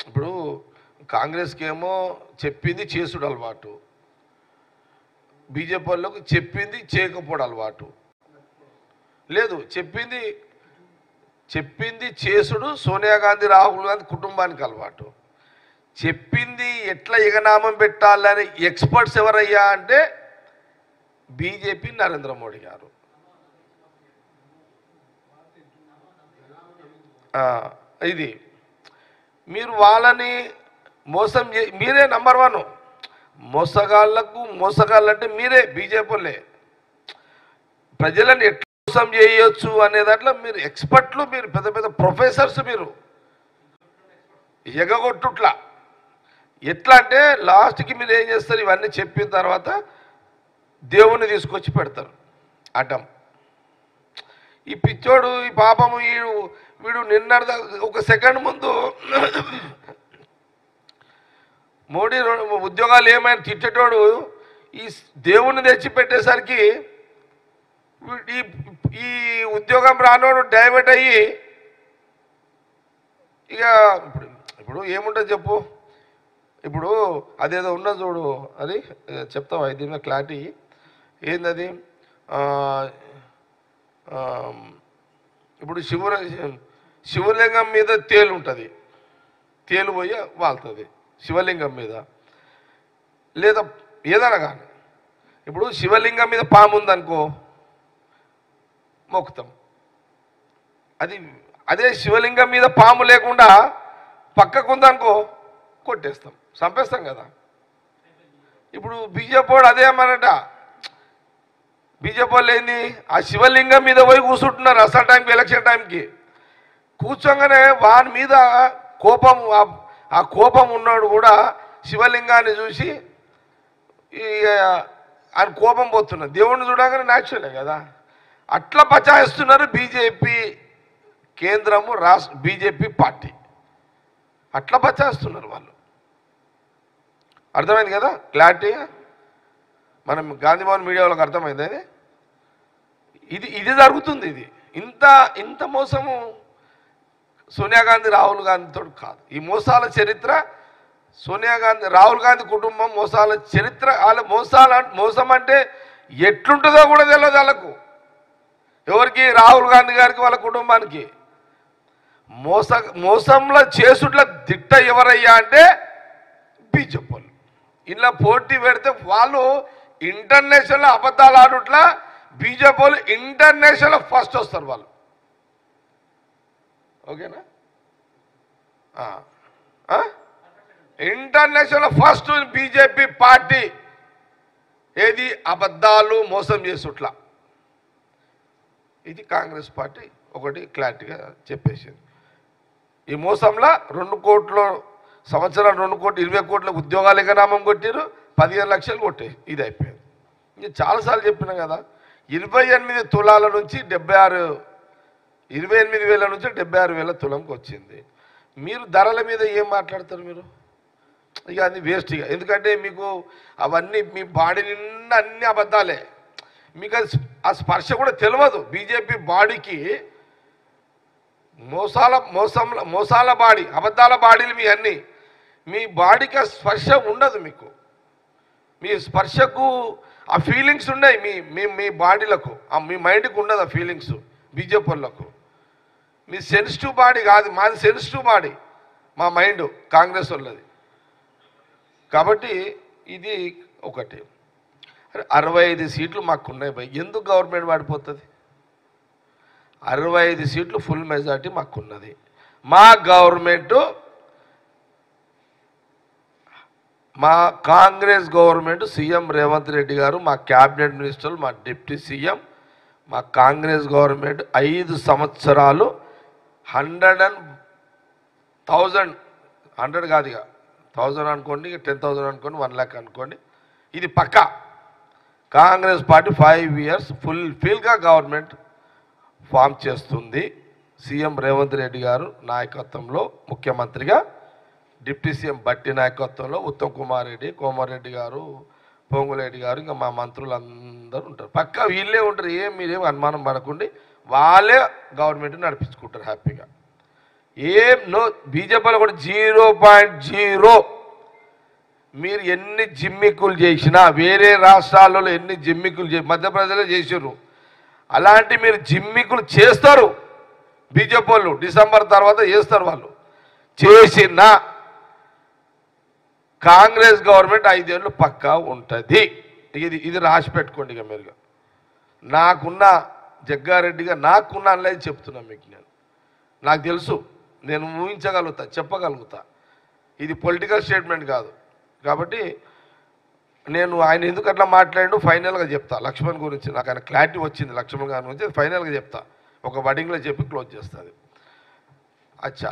ఇప్పుడు కాంగ్రెస్కి ఏమో చెప్పింది చేసుడు అలవాటు, బీజేపీ వాళ్ళకు చెప్పింది చేయకపోవడం అలవాటు లేదు. చెప్పింది చేసుడు సోనియా గాంధీ రాహుల్ గాంధీ కుటుంబానికి అలవాటు. చెప్పింది ఎట్లా ఎగనామం పెట్టాలని ఎక్స్పర్ట్స్ ఎవరయ్యా అంటే బీజేపీ నరేంద్ర మోడీ గారు. ఇది మీరు వాళ్ళని మోసం మీరే నంబర్ 1 మోసగాళ్ళంటే మీరే బీజేపీ వాళ్ళే. ప్రజలను ఎట్లా మోసం చేయొచ్చు అనే దాంట్లో మీరు ఎక్స్పర్ట్లు, మీరు పెద్ద పెద్ద ప్రొఫెసర్స్. మీరు ఎగగొట్టుట్లా ఎట్లా అంటే లాస్ట్కి మీరు ఏం చేస్తారు, ఇవన్నీ చెప్పిన తర్వాత దేవుణ్ణి తీసుకొచ్చి పెడతారు అడ్డం. ఈ పిచ్చోడు, ఈ పాపము, వీడు నిన్న ఒక సెకండ్ ముందు మోడీ ఉద్యోగాలు ఏమైనా తిట్టేటోడు ఈ దేవుణ్ణి తెచ్చి పెట్టేసరికి ఈ ఉద్యోగం రానోడు డైవర్ట్ అయ్యి ఇక ఇప్పుడు ఏముంటుంది చెప్పు. ఇప్పుడు అదేదో ఉన్న చూడు, అది చెప్తావా దీని మీద క్లారిటీ ఏందది? ఇప్పుడు శివలింగం మీద తేలు ఉంటుంది, తేలు పోయి వాళ్తుంది శివలింగం మీద, లేదా ఏదైనా కానీ. ఇప్పుడు శివలింగం మీద పాము ఉందనుకో మొక్కుతాం, అదే శివలింగం మీద పాము లేకుండా పక్కకు ఉందనుకో కొట్టేస్తాం, చంపేస్తాం కదా. ఇప్పుడు బీజేపీ వాడు అదేమన్నట, బీజేపీ వాళ్ళు ఏంది ఆ శివలింగం మీద పోయి కూర్చుంటున్నారు అసలు టైంకి, ఎలక్షన్ టైంకి. కూర్చోగానే వాని మీద కోపం, ఆ కోపం ఉన్నాడు కూడా శివలింగాన్ని చూసి ఆయన కోపం పోతున్నారు. దేవుణ్ణి చూడగానే న్యాచురలే కదా. అట్లా బచాయిస్తున్నారు బీజేపీ కేంద్రము, బీజేపీ పార్టీ అట్లా బచాయిస్తున్నారు వాళ్ళు. అర్థమైంది కదా క్లారిటీగా? మనం గాంధీభవన్ మీడియా వాళ్ళకి అర్థమైంది అది. ఇది జరుగుతుంది. ఇంత మోసము సోనియా గాంధీ రాహుల్ గాంధీతో కాదు. ఈ మోసాల చరిత్ర సోనియా గాంధీ రాహుల్ గాంధీ కుటుంబం మోసాల చరిత్ర. వాళ్ళ మోసం అంటే ఎట్లుంటుందో కూడా తెలియదు వాళ్ళకు, ఎవరికి, రాహుల్ గాంధీ గారికి వాళ్ళ కుటుంబానికి. మోసంలో చేసుట్ల దిట్ట ఎవరయ్యా అంటే బీజేపీ వాళ్ళు. ఇలా పోటీ పెడితే వాళ్ళు ఇంటర్నేషనల్ అబద్ధాలు ఆడుట్లా బీజేపీ వాళ్ళు ఇంటర్నేషనల్ ఫస్ట్ వస్తారు వాళ్ళు. ఓకేనా? International first BJP party. ఏది? అబద్ధాలు మోసం చేసుట్లా. ఇది కాంగ్రెస్ పార్టీ ఒకటి క్లారిటీగా చెప్పేసింది. ఈ మోసంలో 2 కోట్ల సంవత్సరం 2 కోట్లు 20 కోట్ల ఉద్యోగాలు ఎగనామం కొట్టారు, 15 లక్షలు కొట్టే. ఇది అయిపోయింది. నేను చాలాసార్లు చెప్పినా కదా, 28 తులాల నుంచి 28,000 నుంచి 76,000 తులంకి వచ్చింది. మీరు ధరల మీద ఏం మాట్లాడతారు మీరు? ఇక అది వేస్ట్. ఇక ఎందుకంటే మీకు అవన్నీ మీ బాడీ నిండా అన్ని అబద్ధాలే. మీకు అది ఆ స్పర్శ కూడా తెలియదు. బీజేపీ బాడీకి మోసాల బాడీ, అబద్ధాల బాడీలు మీ అన్నీ. మీ బాడీకి ఆ స్పర్శ ఉండదు. మీకు మీ స్పర్శకు ఆ ఫీలింగ్స్ ఉన్నాయి మీ బాడీలకు, మీ మైండ్కి ఉండదు ఆ ఫీలింగ్స్. బీజేపీ వాళ్ళకు మీ సెన్సిటివ్ బాడీ కాదు, మాది సెన్సిటివ్ బాడీ, మా మైండ్ కాంగ్రెస్ వాళ్ళది. కాబట్టి ఇది ఒకటి. 65 సీట్లు మాకున్నాయి భయ్. ఎందుకు గవర్నమెంట్ పడిపోతుంది? 65 సీట్లు ఫుల్ మెజార్టీ మాకున్నది. మా గవర్నమెంటు, మా కాంగ్రెస్ గవర్నమెంట్, సీఎం రేవంత్ రెడ్డి గారు, మా క్యాబినెట్ మినిస్టర్లు, మా డిప్యూటీ సీఎం, మా కాంగ్రెస్ గవర్నమెంట్ 5 సంవత్సరాలు 100 కాదు, ఇక 1000 అనుకోండి, 10,000 అనుకోండి, 1 lakh అనుకోండి. ఇది పక్కా. కాంగ్రెస్ పార్టీ 5 years ఫుల్ఫిల్గా గవర్నమెంట్ ఫామ్ చేస్తుంది. సీఎం రేవంత్ రెడ్డి గారు నాయకత్వంలో ముఖ్యమంత్రిగా, డిప్యూటీ సీఎం బట్టి నాయకత్వంలో ఉత్తమ్ కుమార్ రెడ్డి, కోమారెడ్డి గారు, పొంగులేటి గారు, ఇంకా మా మంత్రులందరూ ఉంటారు. పక్కా వీళ్ళే ఉంటారు. మీరేం అనుమానం పడకండి. వాళ్ళే గవర్నమెంట్ నడిపించుకుంటారు హ్యాపీగా. ఏం నో, బీజేపీలో కూడా 0.0. మీరు ఎన్ని జిమ్మిక్కులు చేసినా, వేరే రాష్ట్రాలలో ఎన్ని జిమ్మిక్కులు మధ్యప్రదేశ్లో చేసారు, అలాంటి మీరు జిమ్మిక్కులు చేస్తారు బీజేపీ వాళ్ళు. డిసెంబర్ తర్వాత చేస్తారు వాళ్ళు. చేసిన కాంగ్రెస్ గవర్నమెంట్ 5 ఏళ్ళు పక్కా ఉంటుంది. ఇది రాసి పెట్టుకోండి. ఇక మీరు నాకున్న జగ్గారెడ్డిగా నాకున్న అనేది చెప్తున్నా మీకు. నాకు తెలుసు, నేను ఊహించగలుగుతా, చెప్పగలుగుతా. ఇది పొలిటికల్ స్టేట్మెంట్ కాదు. కాబట్టి నేను ఆయన ఎందుకు అట్లా మాట్లాడు ఫైనల్గా చెప్తా. లక్ష్మణ్ గురించి నాకు ఆయన క్లారిటీ వచ్చింది. లక్ష్మణ్ గారి గురించి ఫైనల్గా చెప్తా. ఒక వర్డింగ్లో చెప్పి క్లోజ్ చేస్తుంది. అచ్చా.